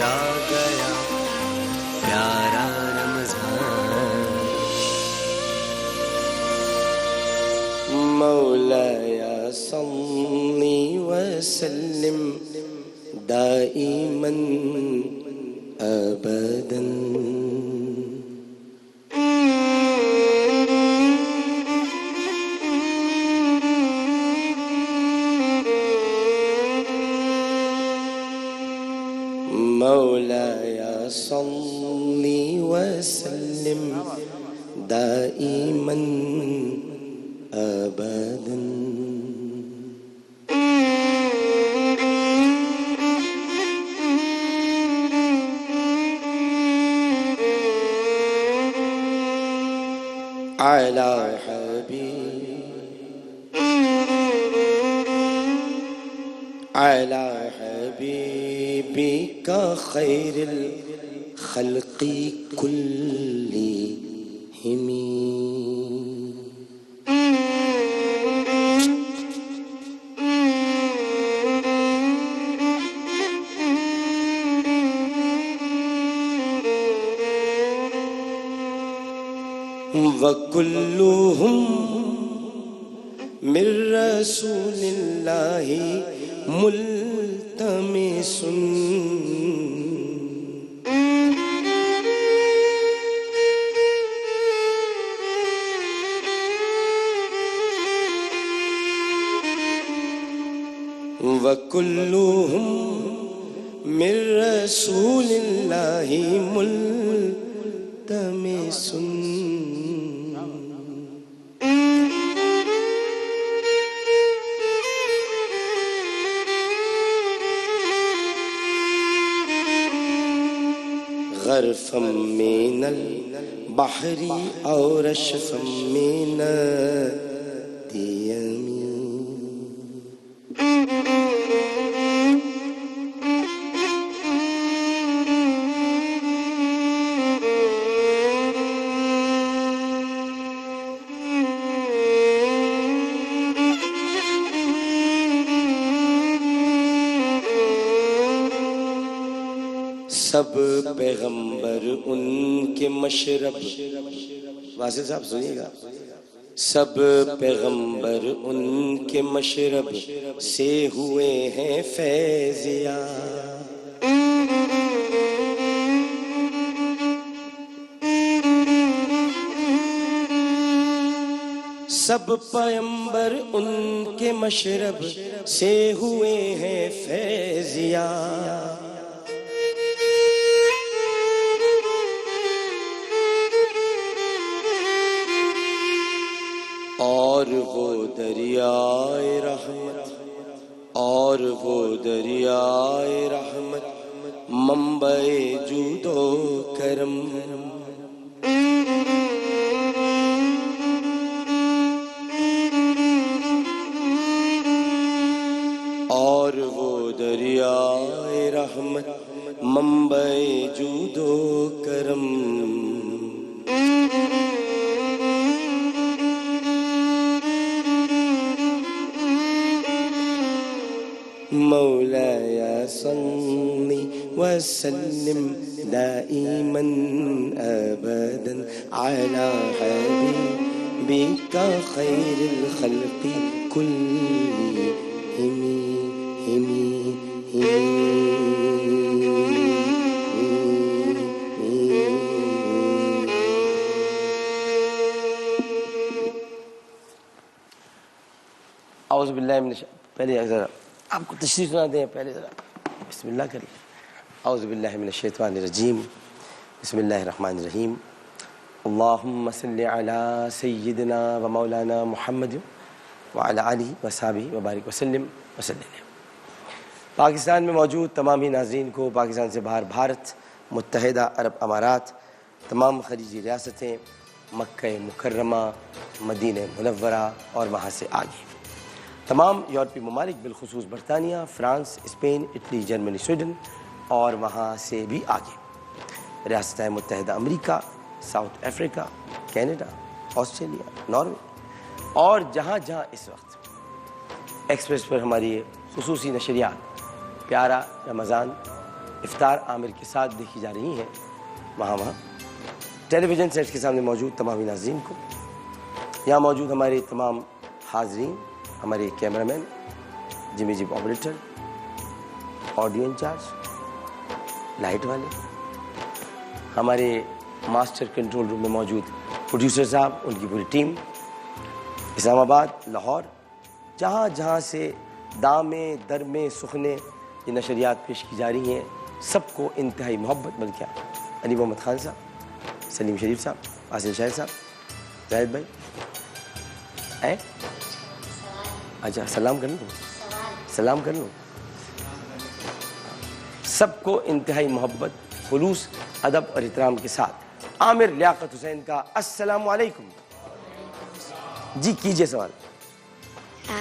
آ گیا پیارا رمضان مولایا صلی وسلم دائما ابدا مولایا صلی وسلم دائما ابدا على حبيبك خير الخلق كلهم وكلهم من رسول الله ملتمس وكلهم من رسول الله ملتمس غرفا من البحر أو رشفا من الديم سب پیغمبر ان کے مشرب واصل صاحب سنیے گا سب پیغمبر ان کے مشرب سے ہوئے ہیں فیض یاب سب پیغمبر ان کے مشرب سے ہوئے ہیں فیض یاب اور وہ دریائے رحمت اور وہ دریائے رحمت منبع جود و کرم اور وہ دریائے رحمت منبع جود و کرم مولایا صلی وسلم دائما ابدا على حبيبك خير الخلق كلهم اعوذ باللہ من پہلے ذرا آپ کو تشریف نہ دیں پہلے ذرا بسم اللہ کریے اعوذ باللہ من الشیطان الرجیم بسم اللہ الرحمن الرحیم اللہم صلی علی سیدنا و مولانا محمد وعلی آلہ وصحبہ وبارک وسلم وسلم پاکستان میں موجود تمام ہی ناظرین کو پاکستان سے باہر بھارت متحدہ عرب امارات تمام خلیجی ریاستیں مکہ مکرمہ مدینہ منورہ اور وہاں سے آگے تمام یورپی ممالک بالخصوص برطانیہ France Spain Italy Germany Sweden اور وہاں سے بھی آگے ریاستہائے متحدہ امریکہ South Africa Canada Australia Norway اور جہاں جہاں اس وقت ایکسپریس پر ہماری خصوصی نشریات پیارا رمضان افطار عامر کے ساتھ دیکھی جا رہی ہیں وہاں ٹیلی ویژن سیٹ کے سامنے موجود تمام ناظرین کو، یہاں موجود ہمارے تمام حاضرین، ہمارے کیمرہ مین، جمیجب آپریٹر، آڈیو انچارج، لائٹ والے، ہمارے ماسٹر کنٹرول روم میں موجود پروڈیوسر صاحب، ان کی پوری ٹیم، اسلام آباد، لاہور، جہاں جہاں سے دامے درمے سخنے یہ نشریات پیش کی جا رہی ہیں، سب کو انتہائی محبت ملکہ علی محمد خان صاحب، سلیم شریف صاحب، آصف شاہد صاحب، زاہد بھائی اچھا سلام کر لوں، سلام کر لوں، سب کو انتہائی محبت، خلوص، ادب اور احترام کے ساتھ عامر لیاقت حسین کا السلام علیکم۔ جی کیجئے سوال۔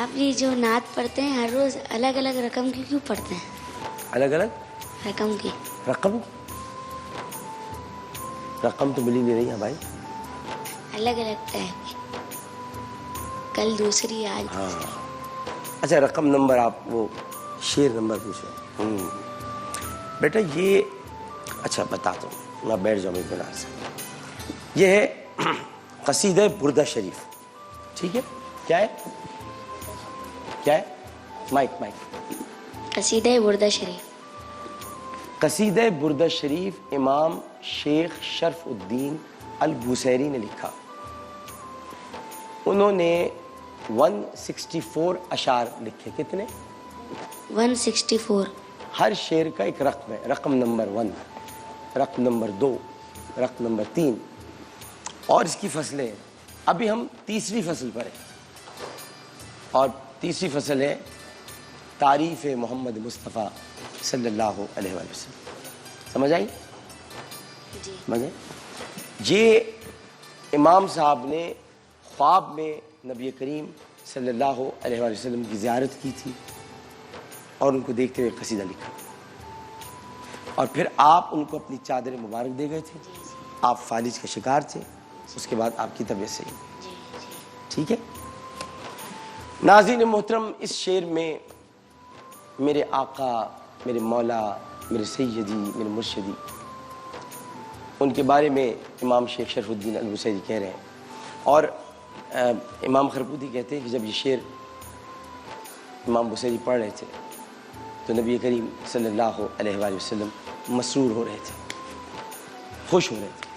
آپ یہ جو نعت پڑھتے ہیں ہر روز الگ الگ رقم کی کیوں پڑھتے ہیں؟ الگ الگ رقم کی؟ رقم تو ملی نہیں رہی ہے بھائی، الگ الگ ٹائپ کی، کل دوسری آج ہاں اچھا رقم نمبر، آپ وہ شعر نمبر پوچھیں بیٹا، یہ اچھا بتاتا ہوں، میں بیٹھ جاؤں اطمینان سے۔ یہ ہے قصیدہ بردہ شریف، ٹھیک ہے؟ کیا ہے؟ کیا ہے؟ مائک۔ قصیدہ بردہ شریف۔ قصیدہ بردہ شریف امام شیخ شرف الدین البوصیری نے لکھا۔ انہوں نے 164 اشعار لکھے۔ کتنے؟ 164۔ ہر شعر کا ایک رقم ہے، رقم نمبر 1، رقم نمبر 2، رقم نمبر 3، اور اس کی فصلیں ہیں۔ ابھی ہم تیسری فصل پر ہیں، اور تیسری فصل ہے تعریف محمد مصطفیٰ صلی اللہ علیہ وآلہ وسلم۔ سمجھ آئی؟ جی۔ سمجھ آئی؟ یہ امام صاحب نے خواب میں نبی کریم صلی اللہ علیہ وآلہ وسلم کی زیارت کی تھی اور ان کو دیکھتے ہوئے قصیدہ لکھا، اور پھر آپ ان کو اپنی چادر مبارک دے گئے تھے۔ آپ فالج کے شکار تھے، اس کے بعد آپ کی طبیعت صحیح، ٹھیک ہے؟ ناظرین محترم، اس شعر میں میرے آقا، میرے مولا، میرے سیدی، میرے مرشدی، ان کے بارے میں امام شیخ شرف الدین البوصیری کہہ رہے ہیں، اور امام خرقوتی کہتے ہیں کہ جب یہ شعر امام بوصیری پڑھ رہے تھے تو نبی کریم صلی اللہ علیہ وآلہ وسلم مسرور ہو رہے تھے، خوش ہو رہے تھے۔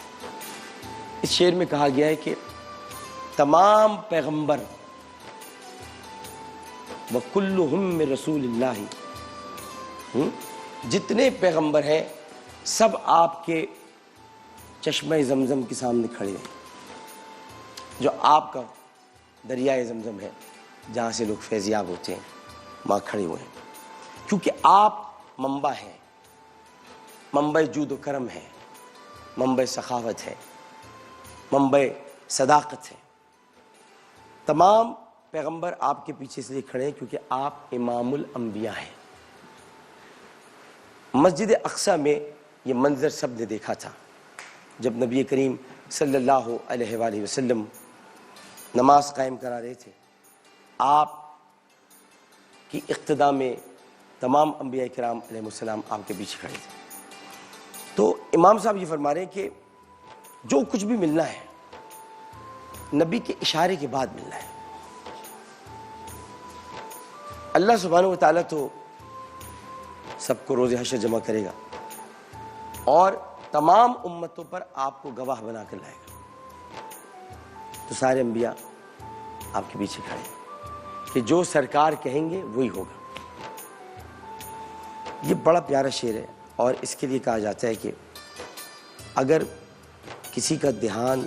اس شعر میں کہا گیا ہے کہ تمام پیغمبر وَكُلُّهُم مِّن رسول اللہ، جتنے پیغمبر ہیں سب آپ کے چشمہ زمزم کے سامنے کھڑے ہیں، جو آپ کا دریائے زمزم ہے جہاں سے لوگ فیضیاب ہوتے ہیں، وہاں کھڑے ہوئے ہیں، کیونکہ آپ منبع ہیں، منبع جود و کرم ہے، منبع سخاوت ہے، منبع صداقت ہے۔ تمام پیغمبر آپ کے پیچھے سے کھڑے ہیں کیونکہ آپ امام الانبیاء ہیں۔ مسجد اقصیٰ میں یہ منظر سب نے دیکھا تھا، جب نبی کریم صلی اللہ علیہ وآلہ وسلم نماز قائم کرا رہے تھے، آپ کی اقتداء میں تمام انبیاء کرام علیہ السلام آپ کے پیچھے کھڑے تھے۔ تو امام صاحب یہ فرما رہے ہیں کہ جو کچھ بھی ملنا ہے نبی کے اشارے کے بعد ملنا ہے۔ اللہ سبحانہ و تعالیٰ تو سب کو روز حشر جمع کرے گا اور تمام امتوں پر آپ کو گواہ بنا کر لائے گا، تو سارے انبیاء آپ کے پیچھے کھڑے ہیں کہ جو سرکار کہیں گے وہی ہوگا۔ یہ بڑا پیارا شعر ہے، اور اس کے لیے کہا جاتا ہے کہ اگر کسی کا دھیان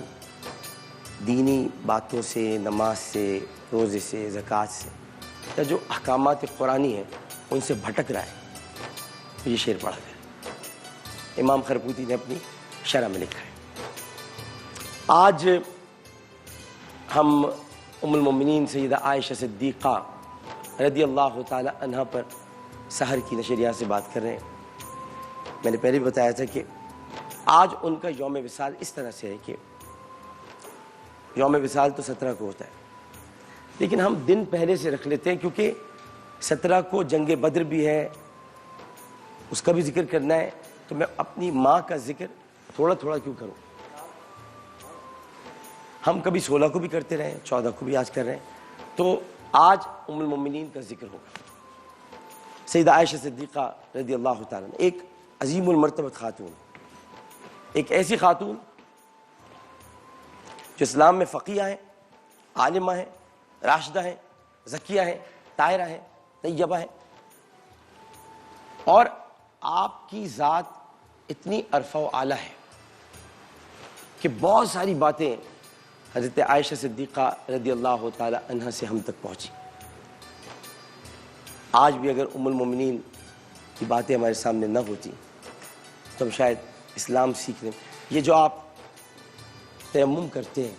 دینی باتوں سے، نماز سے، روزے سے، زکوٰۃ سے، یا جو احکامات قرآنی ہیں ان سے بھٹک رہا ہے تو یہ شعر پڑھا گیا۔ امام خرقوتی نے اپنی شرح میں لکھا ہے۔ آج ہم ام المومنین سیدہ عائشہ صدیقہ رضی اللہ تعالی عنہ پر سحر کی نشریات سے بات کر رہے ہیں۔ میں نے پہلے بھی بتایا تھا کہ آج ان کا یوم وصال اس طرح سے ہے کہ یوم وصال تو 17 کو ہوتا ہے، لیکن ہم دن پہلے سے رکھ لیتے ہیں کیونکہ 17 کو جنگ بدر بھی ہے، اس کا بھی ذکر کرنا ہے تو میں اپنی ماں کا ذکر تھوڑا تھوڑا کیوں کروں؟ ہم کبھی 16 کو بھی کرتے رہے ہیں، 14 کو بھی آج کر رہے ہیں، تو آج ام المومنین کا ذکر ہوگا۔ سیدہ عائشہ صدیقہ رضی اللہ تعالیٰ عنہ ایک عظیم المرتبت خاتون، ایک ایسی خاتون جو اسلام میں فقیہ ہیں، عالمہ ہیں، راشدہ ہیں، زکیہ ہیں، طاہرہ ہیں، طیبہ ہیں، اور آپ کی ذات اتنی عرفہ و اعلیٰ ہے کہ بہت ساری باتیں حضرت عائشہ صدیقہ رضی اللہ تعالی عنہ سے ہم تک پہنچی۔ آج بھی اگر ام المومنین کی باتیں ہمارے سامنے نہ ہوتی تو ہم شاید اسلام سیکھ لیں۔ یہ جو آپ تیمم کرتے ہیں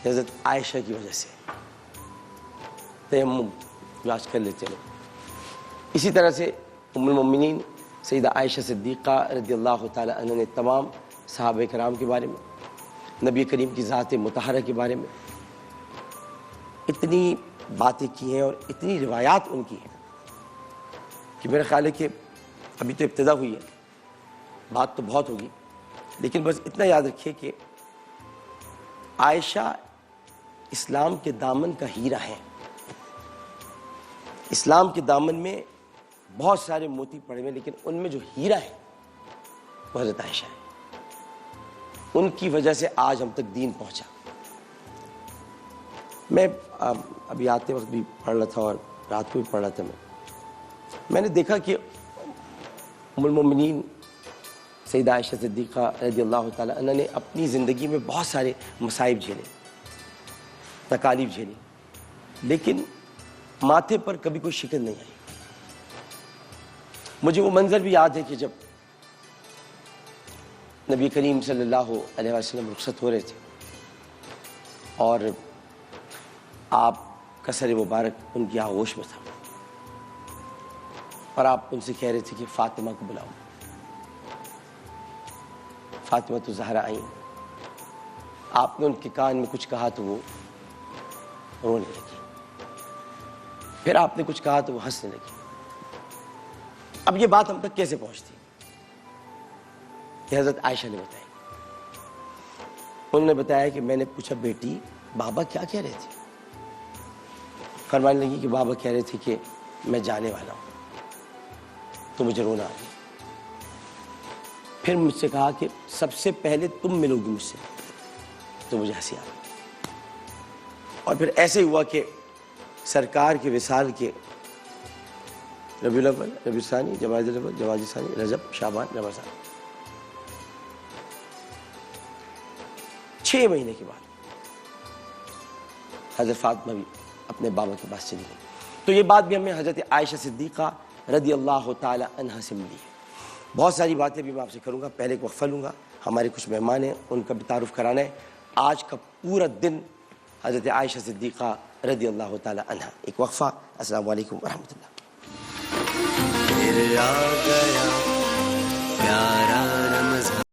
حضرت عائشہ کی وجہ سے، تیمم جو آج کر لیتے ہیں، اسی طرح سے ام المومنین سیدہ عائشہ صدیقہ رضی اللہ تعالی عنہ نے تمام صحابہ کرام کے بارے میں، نبی کریم کی ذات مطہرہ کے بارے میں اتنی باتیں کی ہیں اور اتنی روایات ان کی ہیں کہ میرا خیال ہے کہ ابھی تو ابتدا ہوئی ہے، بات تو بہت ہوگی، لیکن بس اتنا یاد رکھیے کہ عائشہ اسلام کے دامن کا ہیرا ہے۔ اسلام کے دامن میں بہت سارے موتی پڑے ہوئے، لیکن ان میں جو ہیرا ہے وہ حضرت عائشہ ہے۔ ان کی وجہ سے آج ہم تک دین پہنچا۔ میں ابھی آتے وقت بھی پڑھ رہا تھا اور رات کو بھی پڑھ رہا تھا، میں نے دیکھا کہ ام المومنین سیدہ عائشہ صدیقہ رضی اللہ تعالی عنہ نے اپنی زندگی میں بہت سارے مصائب جھیلے، تکالیف جھیلی، لیکن ماتھے پر کبھی کوئی شکن نہیں آئی۔ مجھے وہ منظر بھی یاد ہے کہ جب نبی کریم صلی اللہ علیہ وسلم رخصت ہو رہے تھے اور آپ کا سر مبارک ان کی آغوش میں تھا اور آپ ان سے کہہ رہے تھے کہ فاطمہ کو بلاؤ۔ فاطمہ تو زہرا آئیں، آپ نے ان کے کان میں کچھ کہا تو وہ رونے لگی، پھر آپ نے کچھ کہا تو وہ ہنسنے لگی۔ اب یہ بات ہم تک کیسے پہنچتی کہ حضرت عائشہ نے بتائی؟ انہوں نے بتایا کہ میں نے پوچھا بیٹی بابا کیا کہہ رہے تھے؟ فرمانے لگی کہ بابا کہہ رہے تھے کہ میں جانے والا ہوں، تو مجھے رونا آ گیا۔ پھر مجھ سے کہا کہ سب سے پہلے تم ملو گی مجھ سے، تو مجھے ہنسی آ گئی۔ اور پھر ایسے ہوا کہ سرکار کے وصال کے ربیع الاول، ربیع الثانی، جمادی الاول، جمادی الثانی، رجب، شعبان، رمضان، 6 مہینے کے بعد حضرت فاطمہ بھی اپنے بابا کے پاس چلی گئی۔ تو یہ بات بھی ہمیں حضرت عائشہ صدیقہ رضی اللہ تعالی عنہ سے ملی ہے۔ بہت ساری باتیں بھی میں آپ سے کروں گا، پہلے ایک وقفہ لوں گا، ہمارے کچھ مہمان ہیں ان کا بھی تعارف کرانا ہے۔ آج کا پورا دن حضرت عائشہ صدیقہ رضی اللہ تعالی عنہ۔ ایک وقفہ۔ السلام علیکم ورحمۃ اللہ۔